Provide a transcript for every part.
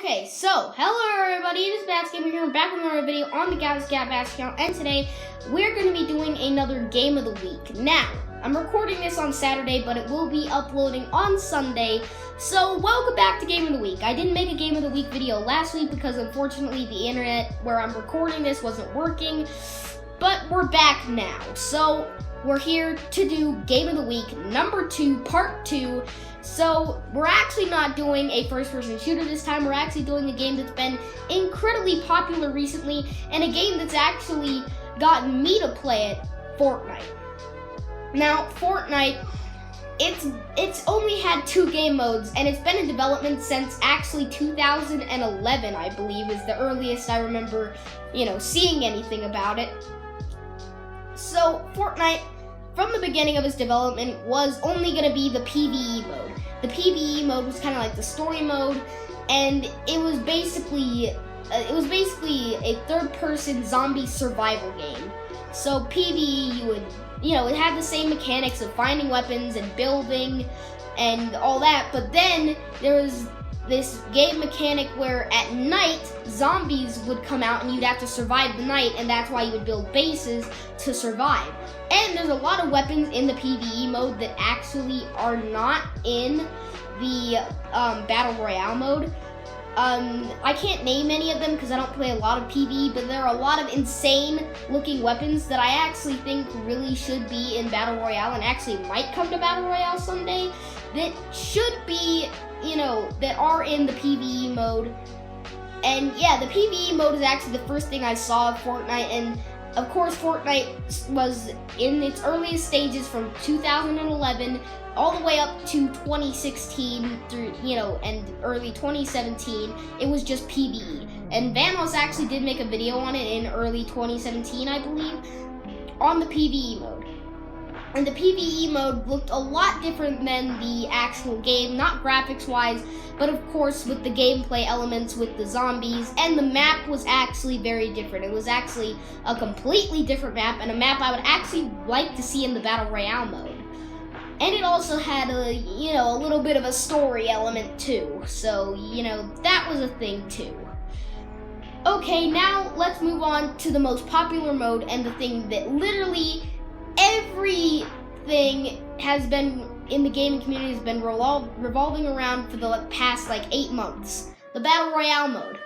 Okay, so, hello everybody, it is Batz Gamer here. I'm back with another video on the Batz account, and today we're going to be doing another Game of the Week. Now, I'm recording this on Saturday, but it will be uploading on Sunday, so welcome back to Game of the Week. I didn't make a Game of the Week video last week because unfortunately the internet where I'm recording this wasn't working, but we're back now. So, we're here to do Game of the Week number 2, part 2. So, we're actually not doing a first-person shooter this time. We're actually doing a game that's been incredibly popular recently, and a game that's actually gotten me to play it, Fortnite. Now, Fortnite, it's only had 2 game modes, and it's been in development since actually 2011, I believe, is the earliest I remember, seeing anything about it. So, Fortnite, from the beginning of its development, was only going to be the PvE mode. The PvE mode was kind of like the story mode, and it was basically a third-person zombie survival game. So PvE, it had the same mechanics of finding weapons and building and all that, but then there was this game mechanic where at night, zombies would come out and you'd have to survive the night, and that's why you would build bases to survive. And there's a lot of weapons in the PvE mode that actually are not in the Battle Royale mode. I can't name any of them because I don't play a lot of PvE, but there are a lot of insane looking weapons that I actually think really should be in Battle Royale and actually might come to Battle Royale someday that should be, that are in the PvE mode. And yeah, the PvE mode is actually the first thing I saw of Fortnite, and of course Fortnite was in its earliest stages from 2011 all the way up to 2016 through, and early 2017, it was just PvE. And Vanos actually did make a video on it in early 2017, I believe, on the PvE mode. And the PvE mode looked a lot different than the actual game, not graphics-wise, but of course with the gameplay elements with the zombies, and the map was actually very different. It was actually a completely different map, and a map I would actually like to see in the Battle Royale mode. And it also had a little bit of a story element too, so, that was a thing too. Okay, now let's move on to the most popular mode, and the thing that literally everything has been in the gaming community has been revolving around for the past 8 months. The Battle Royale mode.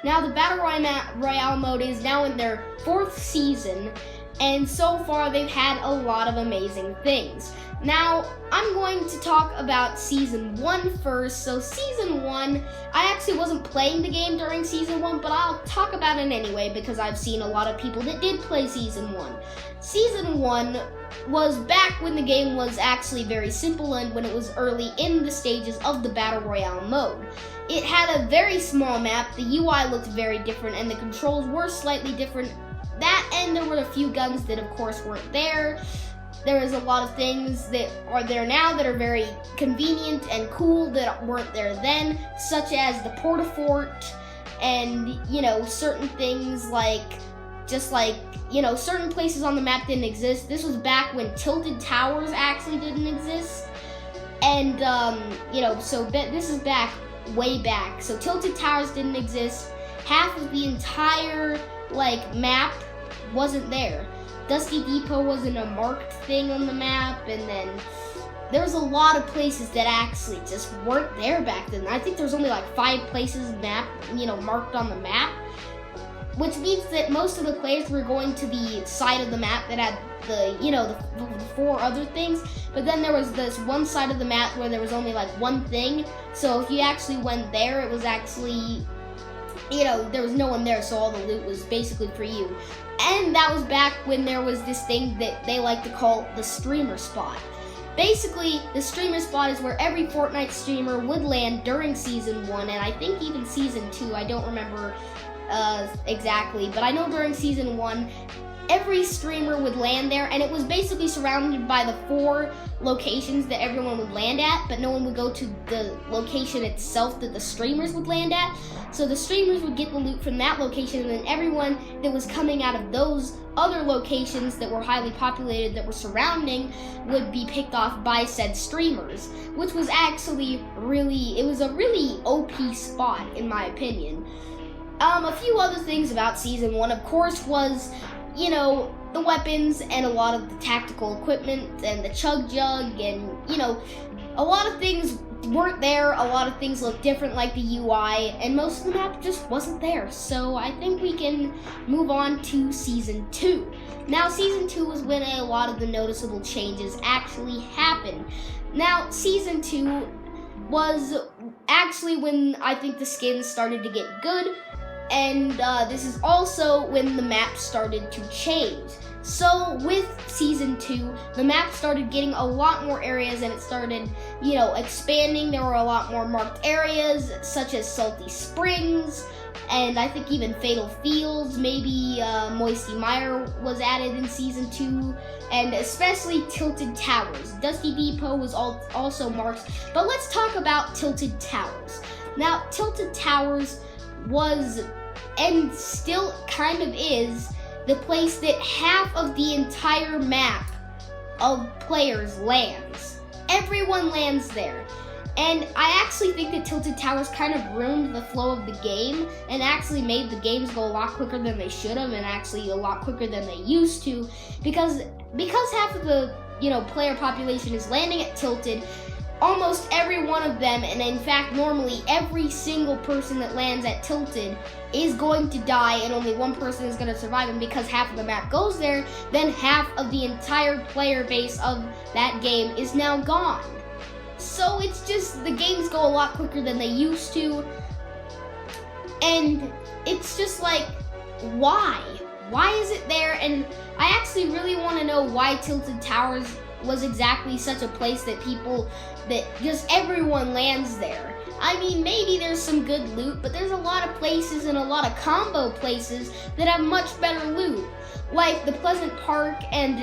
Now the Battle Royale mode is now in their 4th season, and so far they've had a lot of amazing things. Now, I'm going to talk about Season 1 first. So Season 1, I actually wasn't playing the game during Season 1, but I'll talk about it anyway because I've seen a lot of people that did play Season 1. Season 1 was back when the game was actually very simple and when it was early in the stages of the Battle Royale mode. It had a very small map, the UI looked very different, and the controls were slightly different. That, and there were a few guns that of course weren't there. There is a lot of things that are there now that are very convenient and cool that weren't there then, such as the Porta-Fort and, certain things certain places on the map didn't exist. This was back when Tilted Towers actually didn't exist. And, so this is way back. So Tilted Towers didn't exist. Half of the entire, map wasn't there. Dusty Depot wasn't a marked thing on the map, and then there was a lot of places that actually just weren't there back then. I think there was only 5 places marked on the map, which means that most of the players were going to the side of the map that had the 4 other things, but then there was this one side of the map where there was only one thing, so if you actually went there, it was actually, there was no one there, so all the loot was basically for you. And that was back when there was this thing that they like to call the streamer spot. Basically, the streamer spot is where every Fortnite streamer would land during Season 1, and I think even Season 2, I don't remember exactly, but I know during season 1, every streamer would land there, and it was basically surrounded by the 4 locations that everyone would land at, but no one would go to the location itself that the streamers would land at. So the streamers would get the loot from that location, and then everyone that was coming out of those other locations that were highly populated that were surrounding would be picked off by said streamers, which was actually it was a really OP spot in my opinion. A few other things about season 1, of course, was, you know, the weapons and a lot of the tactical equipment and the chug jug, and, you know, a lot of things weren't there, a lot of things looked different, like the UI, and most of the map just wasn't there. So I think we can move on to season 2. Now, season 2 was when a lot of the noticeable changes actually happened. Now, season 2 was actually when I think the skins started to get good, and this is also when the map started to change. So with season 2, the map started getting a lot more areas, and it started, you know, expanding. There were a lot more marked areas, such as Salty Springs, and I think even Fatal Fields. Maybe Moisty Mire was added in season 2, and especially Tilted Towers. Dusty Depot was also marked, but let's talk about Tilted Towers. Now, Tilted Towers was, and still kind of is, the place that half of the entire map of players lands. Everyone lands there. And I actually think that Tilted Towers kind of ruined the flow of the game and actually made the games go a lot quicker than they should have, and actually a lot quicker than they used to, because half of the, you know, player population is landing at Tilted. Almost every one of them, and in fact normally every single person that lands at Tilted is going to die, and only one person is going to survive. And because half of the map goes there, then half of the entire player base of that game is now gone. So it's just, the games go a lot quicker than they used to, and it's just like, why? Why is it there? And I actually really want to know why Tilted Towers was exactly such a place that just everyone lands there. I mean, maybe there's some good loot, but there's a lot of places and a lot of combo places that have much better loot, like the Pleasant Park and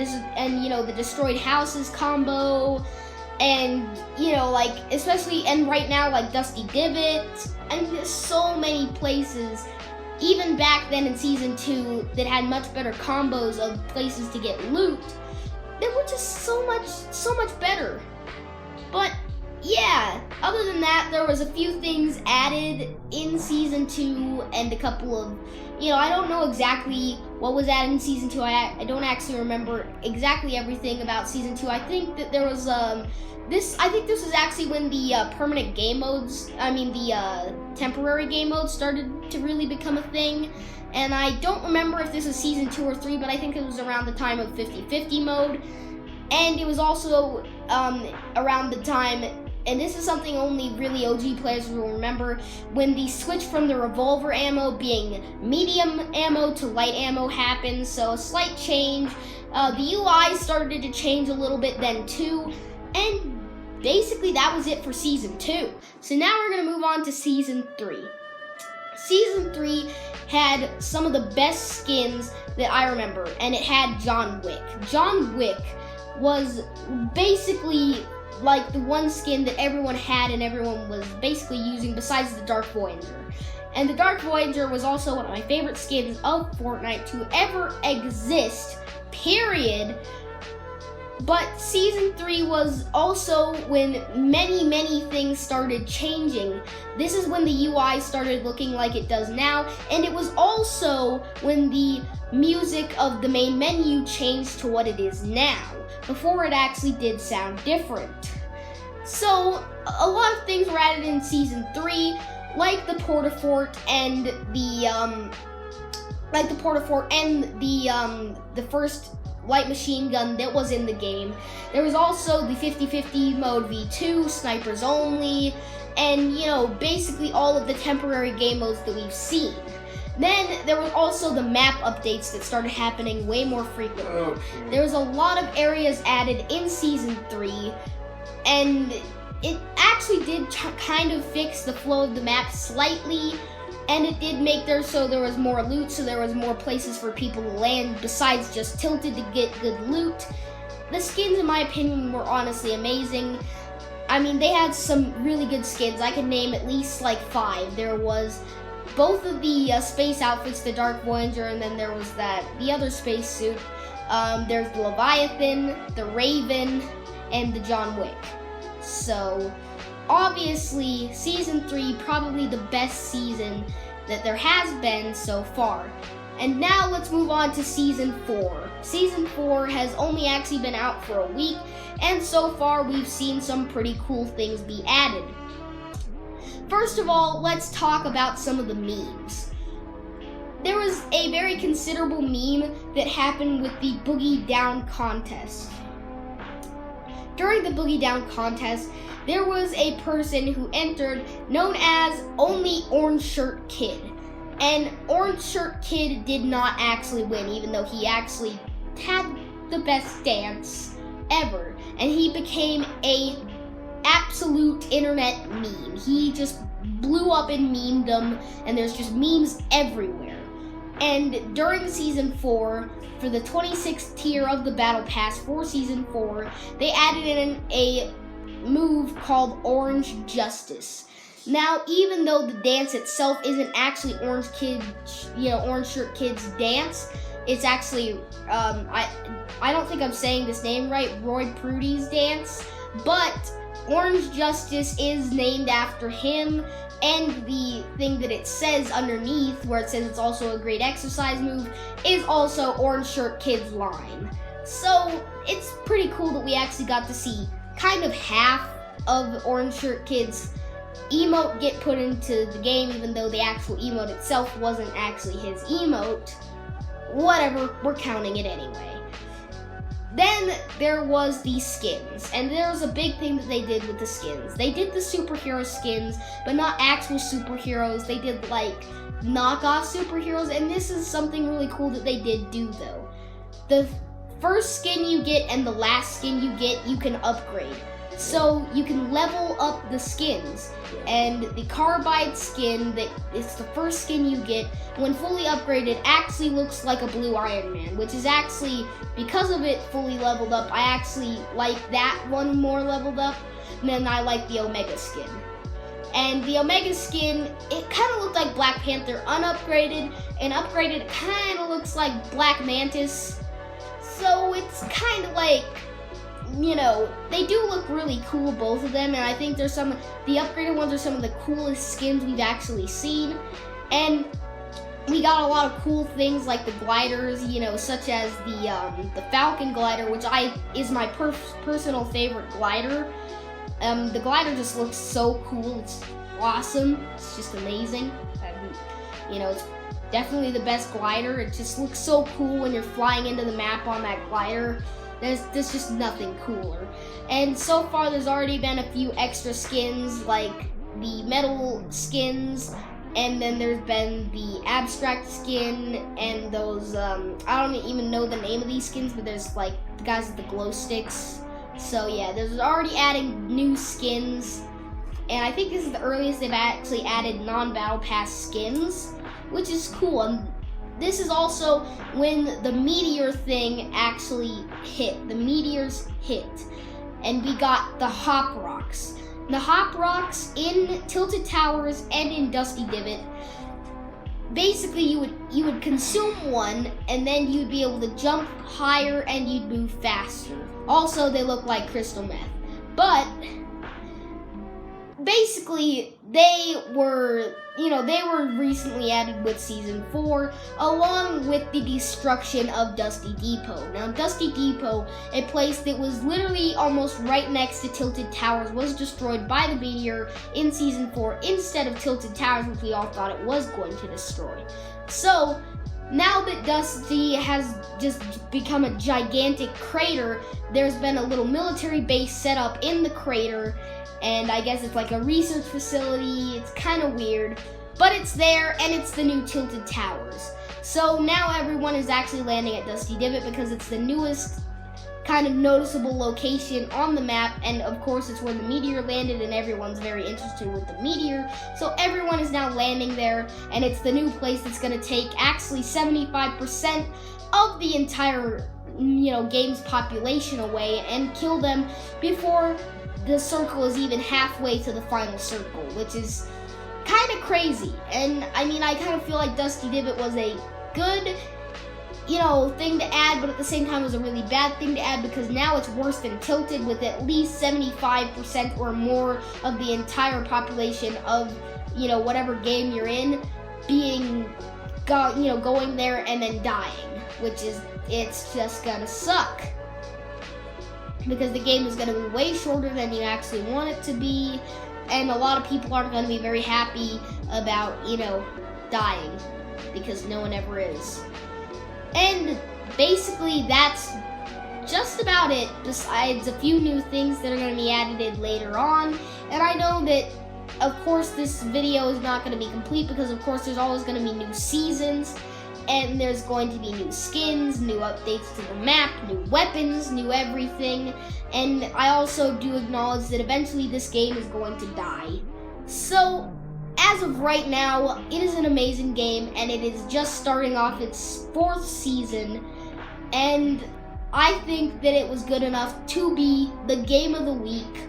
you know, the Destroyed Houses combo, and, you know, like, especially, and right now, like Dusty Divot, and there's so many places, even back then in season 2, that had much better combos of places to get loot. They were just so much better. But yeah, other than that, there was a few things added in season 2, and a couple of, you know, I don't know exactly what was added in season 2. I don't actually remember exactly everything about season 2. I think that there was I think this was actually when the permanent game modes, the temporary game modes started to really become a thing. And I don't remember if this was season 2 or 3, but I think it was around the time of 50-50 mode. And it was also around the time, and this is something only really OG players will remember, when the switch from the revolver ammo being medium ammo to light ammo happened. So a slight change. The UI started to change a little bit then too. And basically that was it for season 2. So now we're going to move on to season 3. Season 3 had some of the best skins that I remember, and it had John Wick. John Wick was basically like the one skin that everyone had and everyone was basically using besides the Dark Voyager. And the Dark Voyager was also one of my favorite skins of Fortnite to ever exist, period. But season 3 was also when many things started changing. This is when the UI started looking like it does now, and it was also when the music of the main menu changed to what it is now. Before, it actually did sound different. So a lot of things were added in season 3, like the Portafort and the first light machine gun that was in the game. There was also the 50-50 mode V2, snipers only, and, you know, basically all of the temporary game modes that we've seen. Then there was also the map updates that started happening way more frequently. There was a lot of areas added in season 3, and it actually did kind of fix the flow of the map slightly, And it did make there so there was more loot, so there was more places for people to land besides just Tilted to get good loot. The skins, in my opinion, were honestly amazing. I mean, they had some really good skins. I could name at least like 5. There was both of the space outfits, the Dark Voyager, and then there was the other space suit. There's the Leviathan, the Raven, and the John Wick. So, obviously, Season 3, probably the best season that there has been so far. And now let's move on to Season 4. Season 4 has only actually been out for a week, and so far we've seen some pretty cool things be added. First of all, let's talk about some of the memes. There was a very considerable meme that happened with the Boogie Down contest. During the Boogie Down contest, there was a person who entered known as Only Orange Shirt Kid. And Orange Shirt Kid did not actually win, even though he actually had the best dance ever. And he became a absolute internet meme. He just blew up in memedom, and there's just memes everywhere. And during Season 4, for the 26th tier of the Battle Pass for Season 4, they added in a move called Orange Justice. Now, even though the dance itself isn't actually Orange Shirt Kid's dance, it's actually, I don't think I'm saying this name right, Roy Prudy's dance, but Orange Justice is named after him, and the thing that it says underneath, where it says it's also a great exercise move, is also Orange Shirt Kid's line. So, it's pretty cool that we actually got to see kind of half of Orange Shirt Kid's emote get put into the game, even though the actual emote itself wasn't actually his emote. Whatever, we're counting it anyway. Then there was the skins, and there was a big thing that they did with the skins. They did the superhero skins, but not actual superheroes. They did like knockoff superheroes, and this is something really cool that they did do though. The first skin you get and the last skin you get, you can upgrade. So you can level up the skins, and the Carbide skin, that is the first skin you get, when fully upgraded, actually looks like a blue Iron Man, which is actually, because of it fully leveled up, I actually like that one more leveled up than I like the Omega skin. And the Omega skin, it kind of looked like Black Panther unupgraded, and upgraded it kind of looks like Black Mantis. So it's kind of like, you know, they do look really cool, both of them, and I think the upgraded ones are some of the coolest skins we've actually seen. And we got a lot of cool things like the gliders, you know, such as the Falcon glider, which is my personal favorite glider. The glider just looks so cool. It's awesome. It's just amazing. You know, it's definitely the best glider. It just looks so cool when you're flying into the map on that glider. There's just nothing cooler. And so far, there's already been a few extra skins, like the metal skins, and then there's been the abstract skin, and those, I don't even know the name of these skins, but there's like the guys with the glow sticks. So yeah, there's already adding new skins, and I think this is the earliest they've actually added non-battle pass skins, which is cool. And this is also when the meteor thing actually hit. The meteors hit, and we got the Hop Rocks. The Hop Rocks in Tilted Towers and in Dusty Divot. Basically, you would consume one, and then you'd be able to jump higher and you'd move faster. Also, they look like crystal meth, but basically, they were recently added with Season 4, along with the destruction of Dusty Depot. Now, Dusty Depot, a place that was literally almost right next to Tilted Towers, was destroyed by the meteor in Season 4 instead of Tilted Towers, which we all thought it was going to destroy. So, now that Dusty has just become a gigantic crater, there's been a little military base set up in the crater, and I guess it's like a research facility. It's kind of weird, but it's there, and it's the new Tilted Towers. So now everyone is actually landing at Dusty Divot because it's the newest kind of noticeable location on the map, and of course it's where the meteor landed, and everyone's very interested with the meteor, so everyone is now landing there, and it's the new place that's going to take actually 75% of the entire game's population away and kill them before the circle is even halfway to the final circle, which is kind of crazy. And I mean, I kind of feel like Dusty Divot was a good thing to add, but at the same time it was a really bad thing to add, because now it's worse than Tilted, with at least 75% or more of the entire population of whatever game you're in going there and then dying, which is, it's just gonna suck, because the game is gonna be way shorter than you actually want it to be, and a lot of people aren't gonna be very happy about dying, because no one ever is. And basically that's just about it, besides a few new things that are going to be added later on. And I know that, of course, this video is not going to be complete, because of course there's always going to be new seasons, and there's going to be new skins, new updates to the map, new weapons, new everything. And I also do acknowledge that eventually this game is going to die. So as of right now, it is an amazing game, and it is just starting off its 4th season, and I think that it was good enough to be the game of the week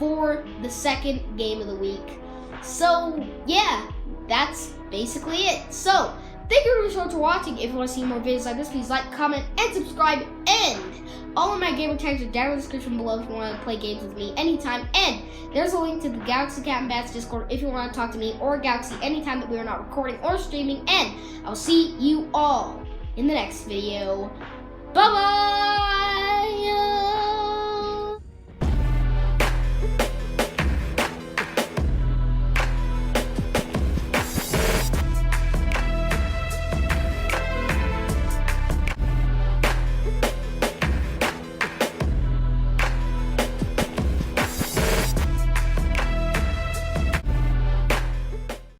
for the 2nd game of the week. So yeah, that's basically it. So thank you very much for watching. If you want to see more videos like this, please like, comment, and subscribe. And all of my gamer tags are down in the description below if you want to play games with me anytime. And there's a link to the Galaxy Cat and Batz Discord if you want to talk to me or Galaxy anytime that we are not recording or streaming. And I'll see you all in the next video. Bye-bye!